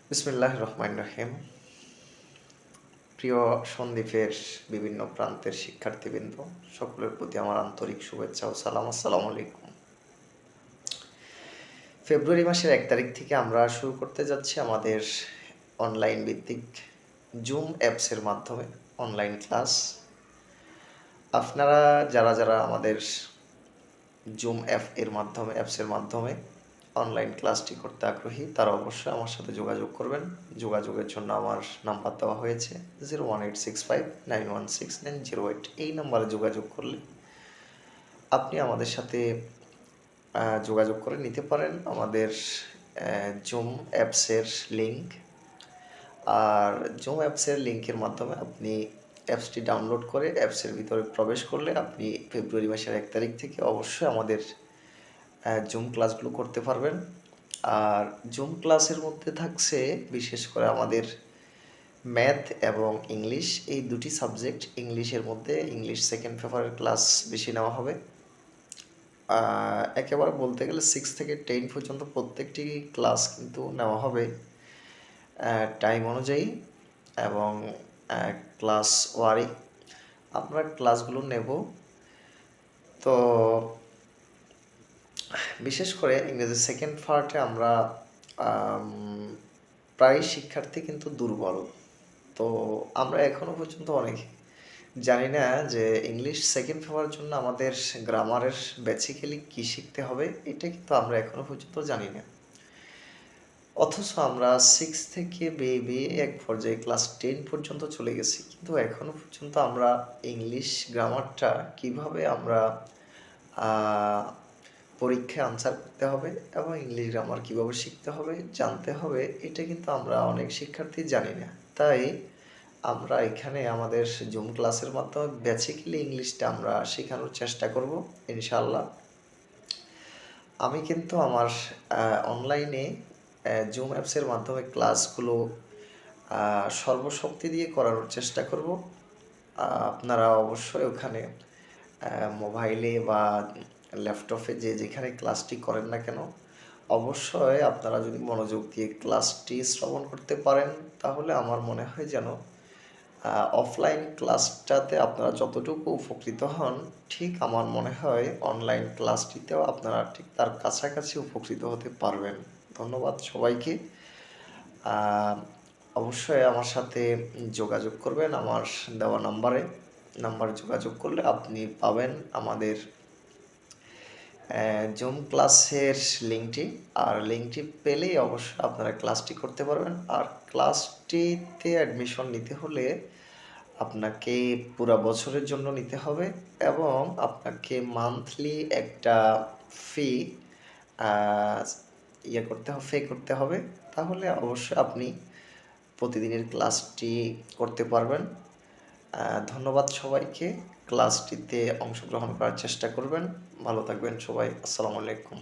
বিসমিল্লাহির রহমানির রহিম। প্রিয় সন্দ্বীপের বিভিন্ন প্রান্তের শিক্ষার্থীবৃন্দ, সকলের প্রতি আমার আন্তরিক শুভেচ্ছা ও সালাম। আসসালামু আলাইকুম। ফেব্রুয়ারি মাসের ১ তারিখ থেকে আমরা শুরু করতে যাচ্ছি আমাদের অনলাইন ভিত্তিক জুম অ্যাপসের মাধ্যমে অনলাইন ক্লাস। আপনারা যারা আমাদের জুম অ্যাপসের মাধ্যমে অনলাইন ক্লাসটি করতে আগ্রহী তারা অবশ্যই আমার সাথে যোগাযোগ করবেন। যোগাযোগের জন্য আমার নাম্বার দেওয়া হয়েছে 01865916908। এই নাম্বারে যোগাযোগ করলে আপনি আমাদের সাথে যোগাযোগ করে নিতে পারেন আমাদের জুম অ্যাপসের লিঙ্ক। আর জুম অ্যাপসের লিঙ্কের মাধ্যমে আপনি অ্যাপসটি ডাউনলোড করে অ্যাপসের ভিতরে প্রবেশ করলে আপনি ফেব্রুয়ারি মাসের ১ তারিখ থেকে অবশ্যই আমাদের জুম ক্লাসগুলো করতে পারবেন। আর জুম ক্লাসের মধ্যে থাকছে বিশেষ করে আমাদের ম্যাথ এবং ইংলিশ, এই দুটি সাবজেক্ট। ইংলিশের মধ্যে ইংলিশ সেকেন্ড পেপারের ক্লাস বেশি নেওয়া হবে। একেবারে বলতে গেলে 6 থেকে 10 পর্যন্ত প্রত্যেকটি ক্লাস কিন্তু নেওয়া হবে টাইম অনুযায়ী এবং ক্লাস ওয়ারি আমরা ক্লাসগুলো নেব। তো বিশেষ করে ইংরেজি সেকেন্ড পার্টে আমরা প্রায় শিক্ষার্থী কিন্তু দুর্বল। তো আমরা এখনও পর্যন্ত অনেক জানি না যে ইংলিশ সেকেন্ড পেপারের জন্য আমাদের গ্রামারের বেসিক্যালি কী শিখতে হবে, এটা কিন্তু আমরা এখনও পর্যন্ত জানি না। অথচ আমরা 6 থেকে বেয়ে এক পর্যায়ে ক্লাস 10 পর্যন্ত চলে গেছি, কিন্তু এখনও পর্যন্ত আমরা ইংলিশ গ্রামারটা কিভাবে আমরা পরীক্ষায় আনসার করতে হবে এবং ইংলিশ গ্রামার কীভাবে শিখতে হবে জানতে হবে, এটা কিন্তু আমরা অনেক শিক্ষার্থী জানি না। তাই আমরা এখানে আমাদের জুম ক্লাসের মাধ্যমে বেসিক্যালি ইংলিশটা আমরা শেখানোর চেষ্টা করব ইনশাআল্লাহ। আমি কিন্তু আমার অনলাইনে জুম অ্যাপসের মাধ্যমে ক্লাসগুলো সর্বশক্তি দিয়ে করানোর চেষ্টা করব। আপনারা অবশ্যই ওখানে মোবাইলে বা ল্যাপটপে যেখানে ক্লাসটি করেন না কেন, অবশ্যই আপনারা যদি মনোযোগ দিয়ে ক্লাসটি শ্রবণ করতে পারেন তাহলে আমার মনে হয় যেন অফলাইন ক্লাসটাতে আপনারা যতটুকু উপকৃত হন, ঠিক আমার মনে হয় অনলাইন ক্লাসটিতেও আপনারা ঠিক তার কাছাকাছি উপকৃত হতে পারবেন। ধন্যবাদ সবাইকে। অবশ্যই আমার সাথে যোগাযোগ করবেন আমার দেওয়া নাম্বারে যোগাযোগ করলে আপনি পাবেন আমাদের জুম ক্লাসের লিঙ্কটি। আর লিঙ্কটি পেলেই অবশ্যই আপনারা ক্লাসটি করতে পারবেন। আর ক্লাসটিতে অ্যাডমিশন নিতে হলে আপনাকে পুরো বছরের জন্য নিতে হবে এবং আপনাকে মান্থলি একটা ফি পে করতে হবে। তাহলে অবশ্যই আপনি প্রতিদিনের ক্লাসটি করতে পারবেন। ধন্যবাদ সবাইকে। ক্লাসটিতে অংশগ্রহণ করার চেষ্টা করবেন। ভালো থাকবেন সবাই। আসসালামু আলাইকুম।